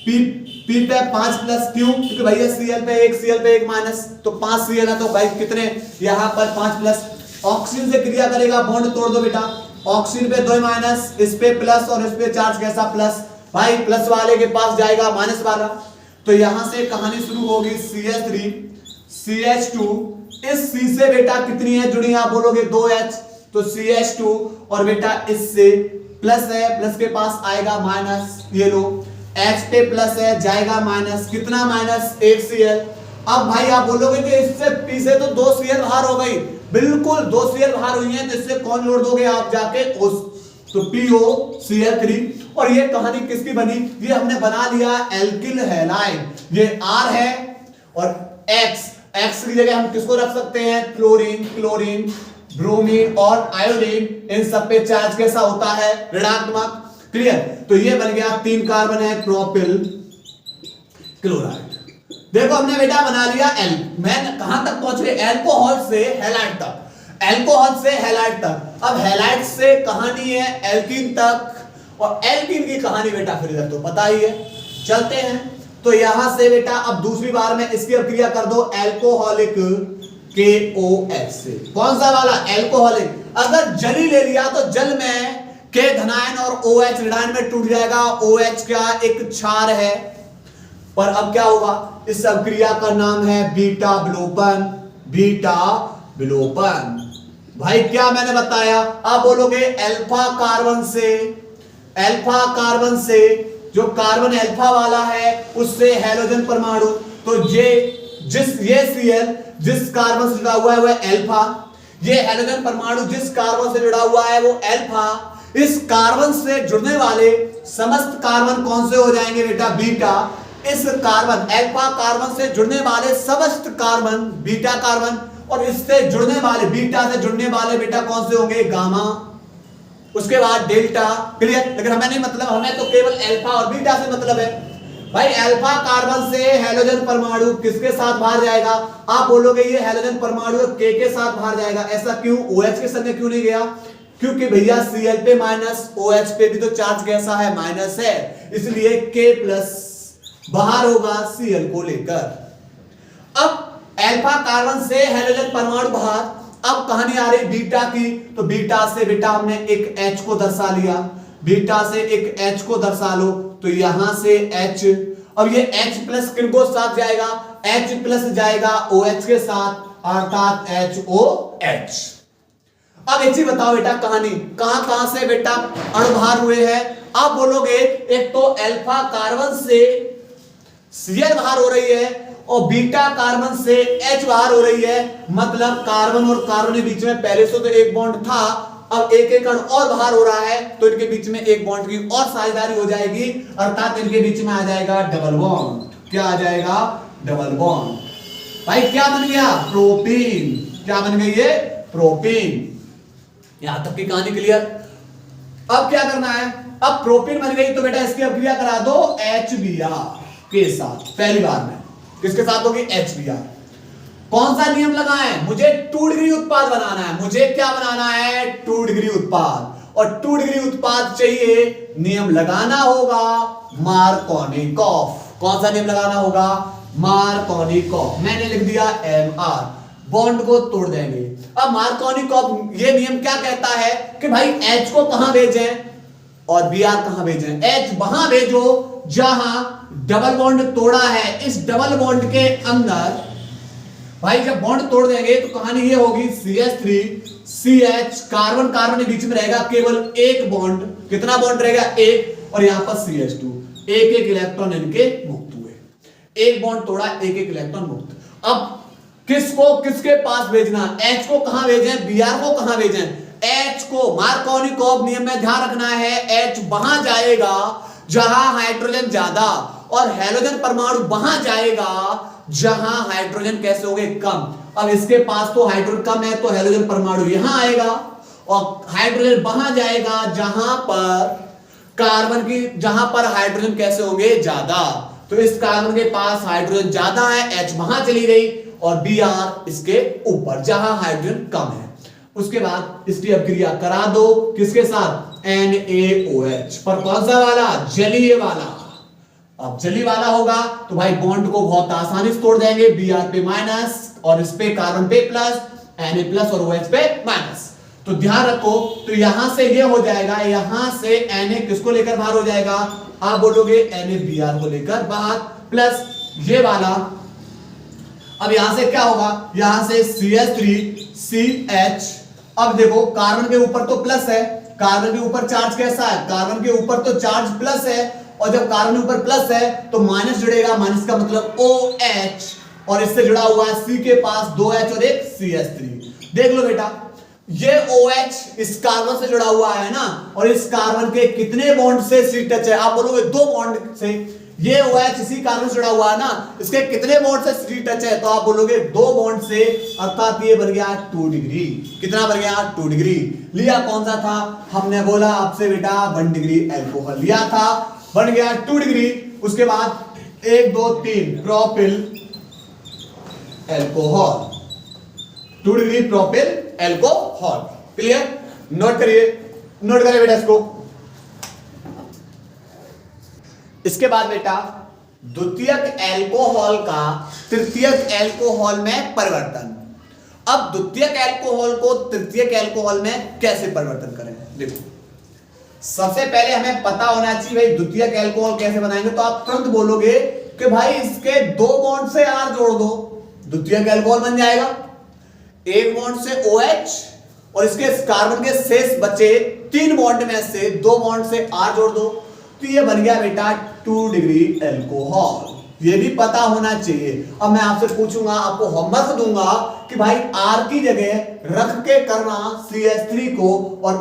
P पे 5+ क्यों? क्योंकि भैया Cl पे 1 माइनस, तो 5 Cl है तो भाई कितने यहां पर 5+। ऑक्सीजन से क्रिया करेगा, बॉन्ड तोड़ दो बेटा, ऑक्सीजन पे 2 माइनस, इस पे प्लस और इस पे चार्ज कैसा प्लस, भाई प्लस वाले के पास जाएगा माइनस वाला। तो यहां से कहानी शुरू होगी CH3 CH2, इस C से बेटा कितनी है जुड़ी? आप बोलोगे 2H, तो CH2 और बेटा इससे प्लस है, प्लस के पास आएगा माइनस, ये लो H पे प्लस है जाएगा माइनस, कितना माइनस? 1 Cl। अब भाई आप बोलोगे कि इससे P से तो 2 Cl बाहर हो गई, बिल्कुल 2 Cl बाहर हुई है, तो इससे कौन जोड़ दोगे आप जाके? तो POCl3। और ये कहानी किसकी बनी? ये हमने बना लिया एल्किल हैलाइड। ये R है और X की जगह हम किसको रख सकते हैं? क्लोरीन, ब्रोमीन और आयोडीन, इन सब पे चार्ज कैसा होता है? ऋणात्मक। क्लियर? तो ये बन गया 3 कार्बन है प्रोपिल क्लोराइड। देखो हमने बेटा बना लिया मैं कहां तक पहुंच गए? अल्कोहल से हैलाइड तक, अल्कोहल से हैलाइड तक। अब हैलाइड से कहानी है एल्कीन तक, और एल्कीन की कहानी बेटा फिर इधर तो पता ही है। चलते हैं, तो यहां से बेटा अब दूसरी बार में इसकी क्रिया कर दो एल्कोहलिक KOH से। कौन सा वाला? एल्कोहलिक। अगर जली ले लिया तो जल में K धनायन और OH ऋणायन में टूट जाएगा। OH क्या? एक क्षार है। पर अब क्या होगा? इस अभिक्रिया का नाम है बीटा विलोपन। बीटा विलोपन भाई क्या मैंने बताया? आप बोलोगे अल्फा कार्बन से जो कार्बन अल्फा वाला है उससे हैलोजन परमाणु, तो ये Cl जिस कार्बन से जुड़ा हुआ है वह अल्फा, ये हैलोजन परमाणु जिस कार्बन से जुड़ा हुआ है वो अल्फा। इस कार्बन से जुड़ने वाले समस्त कार्बन कौन से हो जाएंगे बेटा? बीटा। इस कार्बन अल्फा कार्बन से जुड़ने वाले समस्त कार्बन बीटा कार्बन, और इससे जुड़ने वाले बीटा से जुड़ने वाले बेटा कौन से होंगे? गामा। उसके बाद डेल्टा। क्लियर? लेकिन हमें नहीं मतलब, हमें तो केवल अल्फा और बीटा से मतलब है। भाई अल्फा कार्बन से हैलोजन परमाणु किसके साथ बाहर जाएगा? आप बोलोगे ये हैलोजन परमाणु K के साथ बाहर जाएगा। ऐसा क्यों? OH के संग क्यों नहीं गया? क्योंकि भैया Cl पे माइनस, OH पे भी तो चार्ज कैसा है? माइनस है, इसलिए K+ बाहर होगा Cl को लेकर। अब अल्फा कार्बन से हैलोजन परमाणु बाहर, अब कहानी आ रही बीटा की, तो बीटा से बेटा हमने एक H को दर्शा लिया, बीटा से एक H को दर्शा लो, तो यहां से H, अब ये H प्लस किनको साथ जाएगा, H प्लस जाएगा OH के साथ, अर्थात HOH। अब एक चीज बताओ बेटा, कहानी कहां कहां से बेटा अणुभार हुए हैं, आप बोलोगे एक तो अल्फा कार्बन से Cl बाहर हो रही है और बीटा कार्बन से H बाहर हो रही है, मतलब कार्बन और कार्बन के बीच में पहले से तो एक बॉन्ड था, अब एक एक अणु और बाहर हो रहा है, तो इनके बीच में एक बॉन्ड की और साझेदारी हो जाएगी, अर्थात इनके बीच में आ जाएगा डबल बॉन्ड। क्या आ जाएगा, डबल बॉन्ड। भाई क्या बन गया, प्रोपीन। क्या बन गई है, प्रोपीन। यहां तक की कहानी क्लियर। अब क्या करना है, अब प्रोपीन बन गई तो बेटा इसकी अभिक्रिया करा दो HBr के साथ, पहली बार में किसके साथ होगी, HBr। कौन सा नियम लगाएं, मुझे 2 डिग्री उत्पाद बनाना है, मुझे क्या बनाना है, 2 डिग्री उत्पाद, और 2 डिग्री उत्पाद चाहिए, नियम लगाना होगा मार्कोनिकॉफ। कौन सा नियम लगाना होगा, मार्कोनिकॉफ। मैंने लिख दिया Mr, बॉन्ड को तोड़ देंगे। अब मार्कोनिकॉफ ये नियम क्या कहता है कि भाई H को कहां भेजें और Br कहां भेजें, H वहां भेजो जहां डबल बॉन्ड तोड़ा है, इस डबल बॉन्ड के अंदर भाई जब बॉन्ड तोड़ देंगे तो कहानी ये होगी CH3CH, कार्बन कार्बन के बीच में रहेगा केवल एक बॉन्ड, कितना बॉन्ड रहेगा, एक, और यहां पर CH2, एक एक इलेक्ट्रॉन इनके मुक्त हुए, एक बॉन्ड तोड़ा, एक एक इलेक्ट्रॉन मुक्त। अब किसको किसके पास भेजना, H को कहां भेजें, Br को कहां भेजें, H को मार्कोनिकॉफ नियम में ध्यान रखना है, H वहां जाएगा जहां हाइड्रोजन ज्यादा, और हाइड्रोजन परमाणु वहां जाएगा जहां हाइड्रोजन कैसे हो गए, कम। अब इसके पास तो हाइड्रोजन कम है तो हाइड्रोजन परमाणु यहां आएगा, और हाइड्रोजन वहां जाएगा जहां पर हाइड्रोजन कैसे होंगे, ज्यादा। तो इस कार्बन के पास हाइड्रोजन ज्यादा है, H वहां चली गई, और Br इसके ऊपर जहां हाइड्रोजन कम है। उसके बाद इसकी अभिक्रिया करा दो किसके साथ, NaOH पर, कौन सा वाला, जलीय वाला। अब जलीय वाला होगा तो भाई बॉन्ड को बहुत आसानी से तोड़ देंगे, Br पे माइनस और इस पे कार्बन पे प्लस, Na प्लस और OH पे माइनस। तो ध्यान रखो, तो यहां से ये हो जाएगा, यहां से Na किसको लेकर बाहर हो जाएगा, आप बोलोगे NaBr को लेकर बाहर, प्लस ये वाला। अब यहां से क्या होगा, यहां से CH3CH। अब देखो कार्बन के ऊपर तो प्लस है, कार्बन के ऊपर चार्ज कैसा है, कार्बन के ऊपर तो चार्ज प्लस है, और जब कार्बन के ऊपर प्लस है तो माइनस जुड़ेगा, माइनस का मतलब OH, और इससे जुड़ा हुआ है C के पास 2H और एक CH3। देख लो बेटा, ये OH इस कार्बन से जुड़ा हुआ है ना, और इस कार्बन के कितने बॉन्ड से C टच है, आप बोलोगे 2 बॉन्ड से। ये OH इसी कार्बन से जुड़ा हुआ है ना, इसके कितने बॉन्ड से C टच है, तो आप बोलोगे 2 बॉन्ड से, अर्थात ये बन गया 2 डिग्री। कितना बन गया, 2 डिग्री। लिया कौन सा था, हमने बोला आपसे बेटा 1 डिग्री अल्कोहल लिया था, बन गया 2 डिग्री। उसके बाद 1 2 3 propyl alcohol, 2 degree propyl alcohol. Clear, note करिए, नोट करिए बेटा इसको। इसके बाद बेटा द्वितीयक अल्कोहल का तृतीयक अल्कोहल में परिवर्तन। अब द्वितीयक अल्कोहल को तृतीयक अल्कोहल में कैसे परिवर्तन करें, देखो सबसे पहले हमें पता होना चाहिए भाई द्वितीयक अल्कोहल कैसे बनाएंगे। तो आप तुरंत बोलोगे कि भाई इसके 2 बॉन्ड से R जोड़ दो, द्वितीयक अल्कोहल बन जाएगा। 1 बॉन्ड से OH और इसके कार्बन के शेष बचे 3 बॉन्ड में से 2 बॉन्ड से R जोड़ दो, तो ये बन गया बेटा 2 डिग्री अल्कोहल। ये भी पता होना चाहिए। अब मैं आपसे पूछूंगा, आपको होमवर्क दूंगा कि भाई R की जगह रख के करना CH3 को, और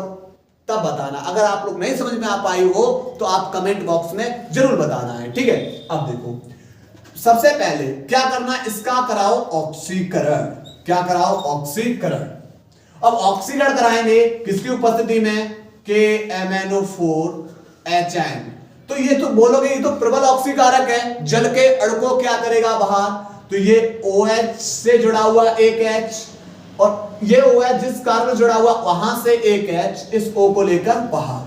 तब बताना। अगर आप लोग नहीं समझ में आ पाई हो तो आप कमेंट बॉक्स में जरूर बताना है, ठीक है। अब देखो सबसे पहले क्या करना, इसका कराओ ऑक्सीकरण। क्या कराओ, ऑक्सीकरण। अब ऑक्सीकरण कराएंगे किसकी उपस्थिति में, KMnO4HN। तो ये तो बोलोगे ये तो प्रबल ऑक्सीकारक है, जल के अणु को क्या करेगा बाहर, तो ये OH से जुड़ा हुआ एक H, और ये OH जिस कार्बन जुड़ा हुआ वहां से एक H, इस O को लेकर बाहर,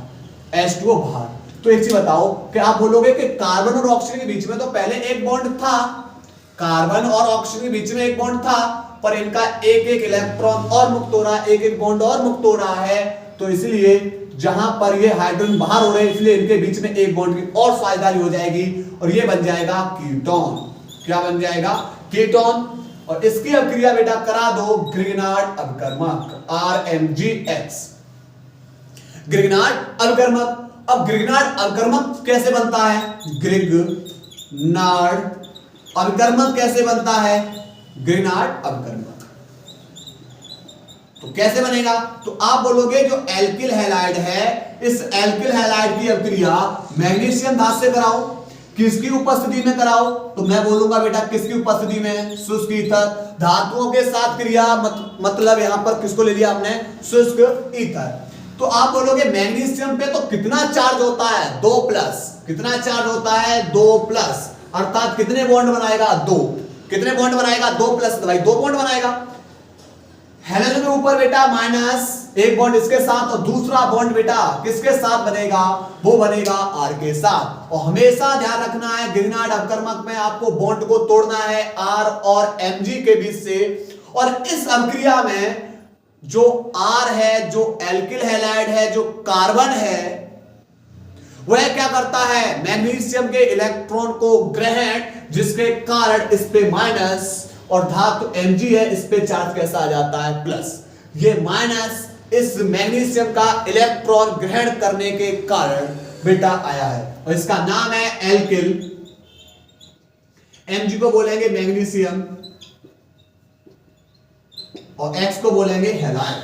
H2O बाहर। तो एक चीज बताओ कि आप बोलोगे कि कार्बन और ऑक्सीजन के बीच में तो पहले एक बॉन्ड था, कार्बन और ऑक्सीजन के बीच में एक बॉन्ड था, पर इनका एक एक इलेक्ट्रॉन और मुक्त हो रहा है, एक एक बॉन्ड और मुक्त हो रहा है, तो इसलिए जहां पर ये हाइड्रोजन बाहर हो रहे हैं इसलिए इनके बीच में एक बॉन्ड की और साझेदारी हो जाएगी और ये बन जाएगा कीटोन। क्या बन जाएगा? कीटोन। और इसकी अभिक्रिया बेटा करा दो ग्रिग्नार्ड अभिकर्मक RMGX, ग्रिग्नार्ड अभिकर्मक। अब ग्रिग्नार्ड अभिकर्मक कैसे बनता है? ग्रिग्नार्ड अभिकर्मक कैसे बनता है? ग्रिग्नार्ड अभिकर्मक तो कैसे बनेगा? तो आप बोलोगे जो एल्किल हैलाइड है, इस एल्किल हैलाइड की अभिक्रिया मैग्नीशियम धातु से कराओ। किसकी उपस्थिति में कराओ? तो मैं बोलूंगा बेटा किसकी उपस्थिति में? शुष्क ईथर। धातुओं के साथ क्रिया मतलब यहां पर किसको ले लिया हमने? शुष्क ईथर। तो आप बोलोगे मैग्नीशियम पे तो कितना चार्ज होता है? 2+। कितना चार्ज होता है? 2+। अर्थात कितने बॉन्ड बनाएगा? 2। कितने बॉन्ड बनाएगा? 2+। भाई 2 बॉन्ड बनाएगा। हेलोजन के ऊपर बेटा माइनस एक बॉन्ड इसके साथ और दूसरा बॉन्ड बेटा किसके साथ बनेगा? वो बनेगा R के साथ। और हमेशा ध्यान रखना है ग्रिग्नार्ड अभिकर्मक में आपको बॉन्ड को तोड़ना है R और Mg के बीच से। और इस अभिक्रिया में जो R है, जो एल्किल हैलाइड है, जो कार्बन है, वह क्या करता है? मैग्नीशियम के इलेक्ट्रॉन को ग्रहण, जिसके कारण इस पे माइनस, और धातु Mg है, इस पे चार्ज कैसा आ जाता है? प्लस। ये माइनस इस मैग्नीशियम का इलेक्ट्रॉन ग्रहण करने के कारण बेटा आया है और इसका नाम है एल्किल। Mg को बोलेंगे मैग्नीशियम और X को बोलेंगे halide.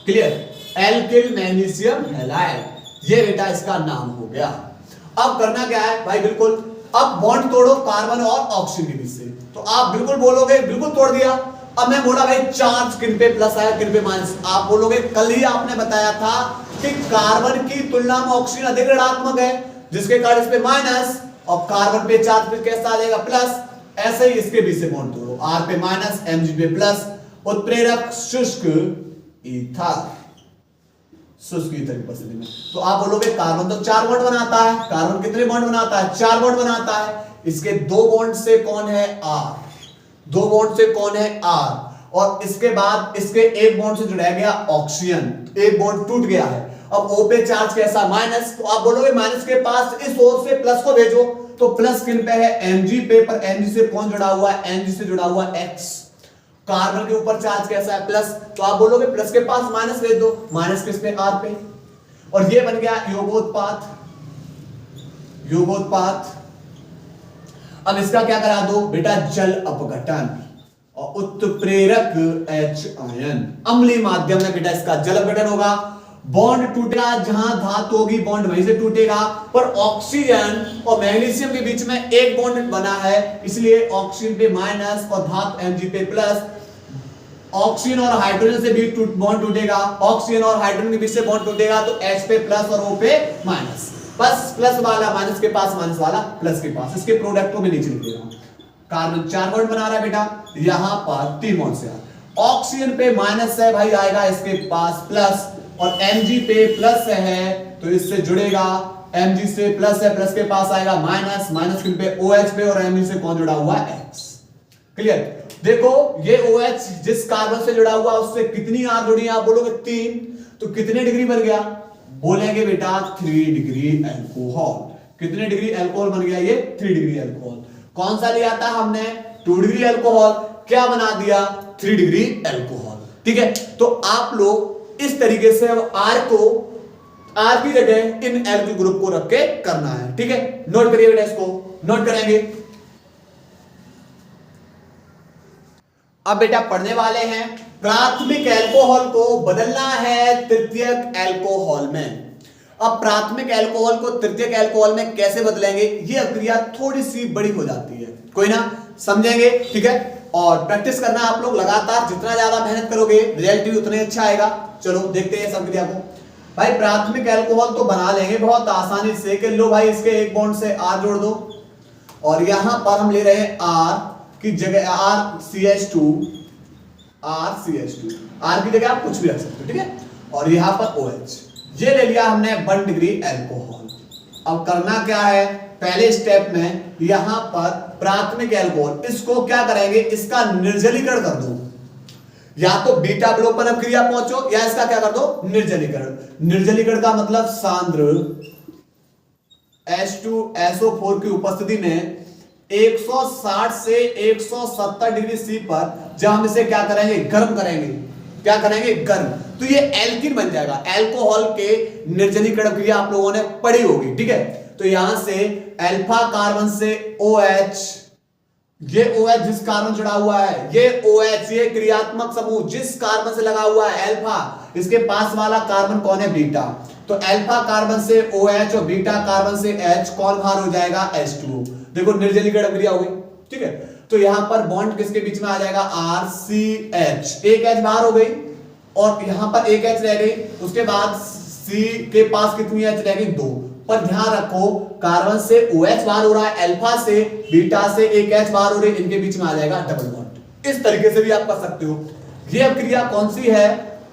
Clear? Alkyl magnesium halide, ये बेटा इसका नाम हो गया। अब करना क्या है भाई? बिल्कुल अब बॉन्ड तोड़ो कार्बन और ऑक्सीजन के बीच से। तो आप बिल्कुल बोलोगे बिल्कुल तोड़ दिया। अब मैं बोला भाई चार्ज किन पे प्लस आया, किन पे माइनस? आप बोलोगे कल ही आपने बताया था कि कार्बन की तुलना में ऑक्सीजन अधिक ऋणात्मक है, जिसके कारण इस पे माइनस, और कार्बन पे चार्ज पे कैसा आ जाएगा? प्लस। ऐसे ही इसके बीच से बॉन्ड तोड़ो, R पे माइनस, Mg पे प्लस। उत्प्रेरक शुष्क ईथर, शुष्क ईथर की उपस्थिति में। तो आप बोलोगे कार्बन तो 4 बॉन्ड बनाता है। कार्बन कितने बॉन्ड बनाता है? 4 बॉन्ड बनाता है। इसके 2 बॉन्ड से कौन है? R। 2 बॉन्ड से कौन है? R। और इसके बाद इसके एक बॉन्ड से जुड़ा गया ऑक्सीजन, एक बॉन्ड टूट गया है। अब O पे चार्ज कैसा? माइनस। तो आप बोलोगे माइनस के पास इस ओर से प्लस को भेजो। तो प्लस किन पे है? Mg पे। पर Mg से कौन जुड़ा हुआ है? Mg से जुड़ा हुआ X। कार्बन के ऊपर चार्ज कैसा है? प्लस। तो आप बोलोगे प्लस के पास माइनस भेज दो। माइनस किस पे? R पे। और ये बन गया योगोत्पाद। योगोत्पाद। अब इसका क्या करा दो बेटा? जल अपघटन और उत्प्रेरक H आयन, अम्लीय माध्यम में बेटा इसका जल अपघटन होगा। बॉन्ड टूटेगा, जहां धातु होगी बॉन्ड वहीं से टूटेगा। पर ऑक्सीजन और मैग्नीशियम के बीच में एक बॉन्ड बना है, इसलिए ऑक्सीजन पे माइनस और धातु Mg पे प्लस। ऑक्सीजन और हाइड्रोजन से भी बॉन्ड टूटेगा, ऑक्सीजन और हाइड्रोजन के बीच से बॉन्ड टूटेगा, तो H पे प्लस और O पे माइनस। बस प्लस वाला माइनस के पास, माइनस वाला प्लस के पास। इसके प्रोडक्ट को मैं नीचे लिख दे रहा हूं। कार्बन 4 बॉन्ड बना रहा है बेटा, यहां पर 3 बॉन्ड से। ऑक्सीजन पे माइनस है भाई, आएगा इसके पास प्लस, और Mg पे प्लस है तो इससे जुड़ेगा। Mg से प्लस है, प्लस के पास आएगा माइनस, माइनस किन पे? OH पे। और Mg से कौन जुड़ा हुआ है? X। क्लियर? देखो ये OH जिस कार्बन से जुड़ा हुआ उससे कितनी R जुड़ी है? आप बोलोगे 3। तो कितने डिग्री बन गया? बोलेंगे बेटा 3 डिग्री अल्कोहल। कितने डिग्री अल्कोहल बन गया? ये 3 डिग्री अल्कोहल। कौन सा लिया था हमने? 2 डिग्री अल्कोहल। क्या बना दिया? 3 डिग्री अल्कोहल। ठीक है? तो आप लोग इस तरीके से अब R को, R की जगह इन एल्किल ग्रुप को रख के करना है। ठीक है? नोट करिए बेटा, इसको नोट करेंगे। अब बेटा पढ़ने वाले हैं, प्राथमिक अल्कोहल को बदलना है तृतीयक अल्कोहल में। अब प्राथमिक अल्कोहल को तृतीयक अल्कोहल में कैसे बदलेंगे? ये अक्रिया थोड़ी सी बड़ी हो जाती है, कोई ना, समझेंगे। ठीक है? और प्रैक्टिस करना आप लोग लगातार, जितना ज्यादा मेहनत करोगे रिजल्ट भी उतना अच्छा आएगा। चलो देखते हैं संक्रिया को। भाई प्राथमिक अल्कोहल तो बना लेंगे बहुत आसानी से कि लो भाई इसके एक बॉन्ड से R जोड़ दो, और यहां पर हम ले रहे हैं R की जगह RCH2, RCH2, R की जगह आप कुछ भी रख सकते हो। ठीक है? और यहां पर OH, ये ले लिया हमने 1 डिग्री अल्कोहल। अब करना क्या है, पहले स्टेप में यहां पर प्राथमिक एल्कोहल, इसको क्या करेंगे, इसका निर्जलीकरण कर दो। या तो बीटा अवलोकन क्रिया पहुंचो या इसका क्या कर दो, निर्जलीकरण। निर्जलीकरण का मतलब सांद्र H2SO4 की उपस्थिति में 160 से 170 डिग्री सी पर जब हम इसे क्या करेंगे, गर्म करेंगे, क्या करेंगे, गर्म, तो ये एल्कीन बन जाएगा। एल्कोहल के निर्जलीकरण क्रिया आप लोगों ने पढ़ी होगी, ठीक है। तो यहां से अल्फा कार्बन से OH, ये OH जिस कार्बन जुड़ा हुआ है, ये OH, ये क्रियात्मक समूह जिस कार्बन से लगा हुआ है अल्फा, इसके पास वाला कार्बन कौन है, बीटा। तो अल्फा कार्बन से OH और बीटा कार्बन से H, कौन बाहर हो जाएगा, H2O। देखो निर्जलीकरण क्रिया हो गई, ठीक है। तो यहां पर बॉन्ड किसके बीच में आ जाएगा, RCH, एक H बाहर हो गई और यहां पर एक H रह गई, उसके बाद C के पास कितनी H रह गई, 2। पर ध्यान रखो कार्बन से OH बाहर हो रहा है, अल्फा से बीटा से एक H बाहर हो रही है, इनके बीच में आ जाएगा डबल बॉन्ड। इस तरीके से भी आप कर सकते हो। यह क्रिया कौन सी है,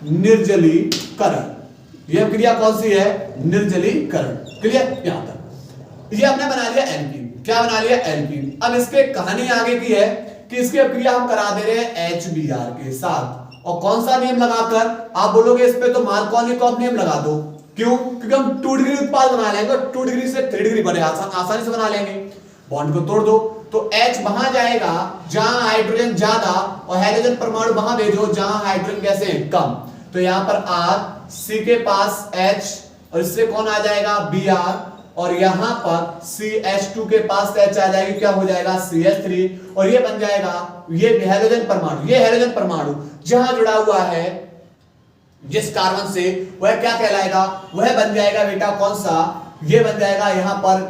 निर्जलीकरण। यह क्रिया कौन सी है, निर्जलीकरण। क्लियर, यहां तक ये हमने बना लिया एल्कीन। क्या बना लिया, एल्कीन। अब इसके कहानी आगे की है कि इसकी क्रिया हम करा दे रहे हैं HBr के साथ, और कौन सा नियम लगाकर, आप बोलोगे इस पे तो मार्कोनिकॉफ नियम लगा दो। क्यों, क्योंकि हम 2 डिग्री उत्पाद बना लेंगे, 2 डिग्री से 3 डिग्री बने, आसानी से बना लेंगे। बॉन्ड को तोड़ दो तो H वहां जाएगा जहां हाइड्रोजन ज्यादा, और हाइड्रोजन परमाणु वहां भेजो जहां हाइड्रोजन कैसे कम। तो यहां पर R, C के पास H, और इससे कौन आ जाएगा, Br, और यहां पर CH2 के पास H आ जाएगी, क्या हो जाएगा, CH3, और ये बन जाएगा, ये हाइड्रोजन परमाणु, ये हाइड्रोजन परमाणु जहां जुड़ा हुआ है जिस कार्बन से, वह क्या कहलाएगा, वह बन जाएगा बेटा कौन सा, ये बन जाएगा यहां पर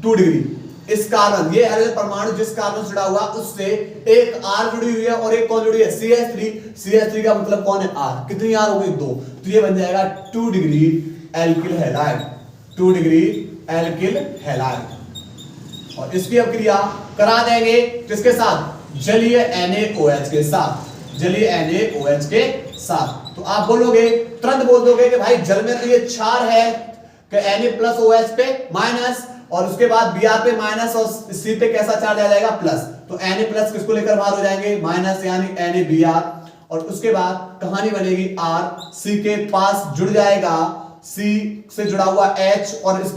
2 डिग्री। इस कार्बन, ये हाइड्रोजन परमाणु जिस कार्बन से जुड़ा हुआ उससे एक R जुड़ी हुई है और एक कौन जुड़ी है, CH3। CH3 का मतलब कौन है, R। कितनी R हो गई, 2। तो ये बन जाएगा 2 degree alkyl halide, 2 degree alkyl halide. और इसकी अब क्रिया करा देंगे किसके साथ, जलीय NaOH के साथ, जलीय NaOH के साथ। तो आप बोलोगे, तुरंत बोल दोगे कि भाई जल में तो ये क्षार है कि Na+OH पे माइनस, और उसके बाद Br पे माइनस, और C पे कैसा चार्ज आ जाएगा, प्लस। तो Na+ किसको लेकर बाहर हो जाएंगे, माइनस, यानी NaBr, और उसके बाद कहानी बनेगी R, C के पास जुड़ जाएगा, C से जुड़ा हुआ H, और इस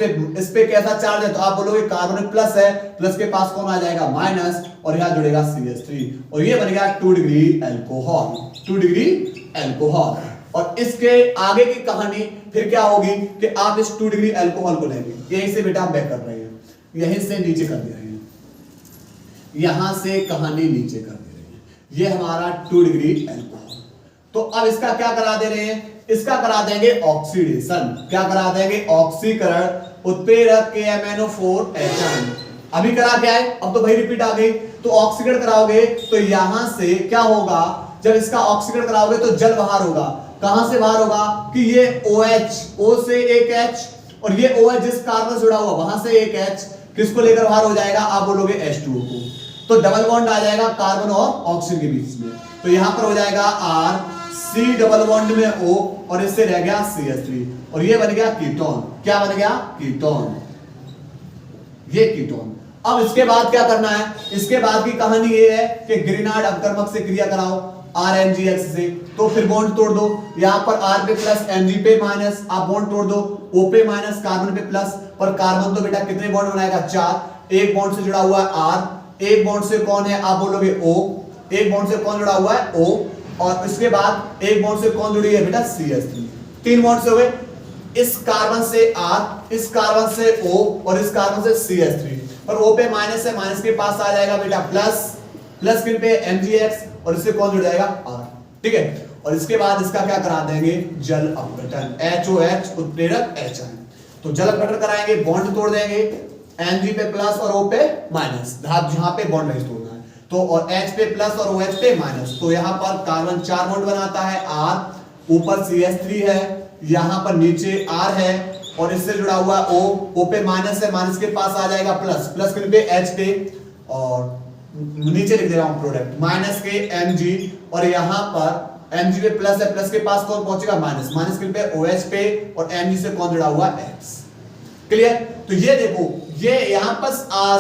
पे कैसा चार्ज है, तो आप बोलोगे कार्बन प्लस है, प्लस के पास कौन आ जाएगा, माइनस, और यहां जुड़ेगा CH3, और ये बन गया 2 डिग्री एल्कोहल, 2 डिग्री एल्कोहल। और इसके आगे की कहानी फिर क्या होगी कि आप इस 2 डिग्री एल्कोहल को लेंगे, यहीं से बेटा हम बैक कर रहे हैं, यहीं से नीचे कर दे रहे हैं, यहां से कहानी नीचे कर दे रहे हैं, ये हमारा 2 डिग्री एल्कोहल। तो अब इसका क्या करा दे रहे हैं, इसका करा देंगे ऑक्सीडेशन। क्या करा देंगे, ऑक्सीकरण, उत्प्रेरक KMnO4 अभी करा क्या है, अब तो भाई रिपीट आ गई। तो ऑक्सीकरण कराओगे तो यहां से क्या होगा, जब इसका ऑक्सीकरण कराओगे तो जल बाहर होगा। कहां से बाहर होगा, कि ये OH, O से एक H, और ये OH जिस कार्बन से जुड़ा हुआ वहां से एक H, किसको लेकर बाहर हो जाएगा, आप बोलोगे H2O को। तो डबल बॉन्ड आ जाएगा कार्बन और ऑक्सीजन के बीच में। तो यहां पर हो जाएगा R, C डबल बॉन्ड में O, और इससे रह गया CH3, और ये बन गया कीटोन। क्या बन गया, कीटोन, ये कीटोन। अब इसके बाद क्या करना है, इसके बाद की कहानी ये है कि ग्रीनार्ड अपकर्मक से क्रिया कराओ RMgX से, तो फिर बॉन्ड तोड़ दो, यहां पर R पे प्लस, Mg पे माइनस, आप बॉन्ड तोड़ दो, O पे माइनस, कार्बन पे प्लस। पर कार्बन तो बेटा कितने बॉन्ड बनाएगा, 4। एक बॉन्ड से जुड़ा हुआ है R, एक बॉन्ड से कौन है, आप बोलोगे O, एक बॉन्ड से कौन जुड़ा हुआ है, O, और इसके बाद एक बॉन्ड से कौन जुड़ी है बेटा, CH3। 3 बॉन्ड से हो गए, इस कार्बन से R, इस कार्बन से O, और इस कार्बन से CH3। पर O पे माइनस है, माइनस के पास आ जाएगा बेटा प्लस, प्लस किन पे, MgX, और इससे कौन जुड़ जाएगा, R। ठीक है, और इसके बाद इसका क्या करा देंगे, जल अपघटन, HOH उत्प्रेरक H। तो जल अपघटन कराएंगे, बॉन्ड तोड़ देंगे, Mg पे प्लस और O पे माइनस, जहां पे बॉन्ड नहीं तोड़ना है, तो और H पे प्लस और OH पे माइनस। तो यहां पर कार्बन 4 बॉन्ड बनाता है, R, ऊपर CH3 है, यहां पर नीचे R है, और इससे जुड़ा हुआ O पे माइनस है, माइनस के पास आ जाएगा प्लस, प्लस किन पे, H पे, और नीचे लिख दे रहा हूं प्रोडक्ट, माइनस के Mg, और यहां पर Mg पे प्लस है, प्लस के पास कौन पहुंचेगा, माइनस, माइनस किन पे, OH पे, और Mg से कौन जुड़ा हुआ, X। क्लियर? तो ये देखो, ये यहां पर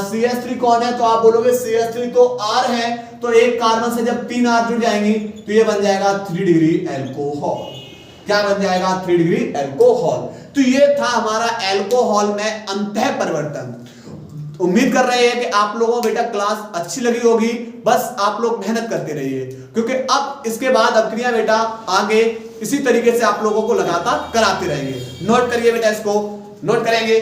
CH3 कौन है, तो आप बोलोगे CH3 तो R है, तो एक कार्बन से जब 3 R जुड़ जाएंगी तो ये बन जाएगा 3 डिग्री एल्कोहल। क्या बन जाएगा? 3 डिग्री एल्कोहल। तो ये था हमारा एल्कोहल में अंतः परिवर्तन। उम्मीद कर रहे हैं कि आप लोगों को बेटा क्लास अच्छी लगी होगी। बस आप लोग मेहनत करते रहिए, क्योंकि अब इसके बाद अपक्रिया बेटा आगे इसी तरीके से आप लोगों को लगातार कराते रहेंगे। नोट करिए बेटा, इसको नोट करेंगे।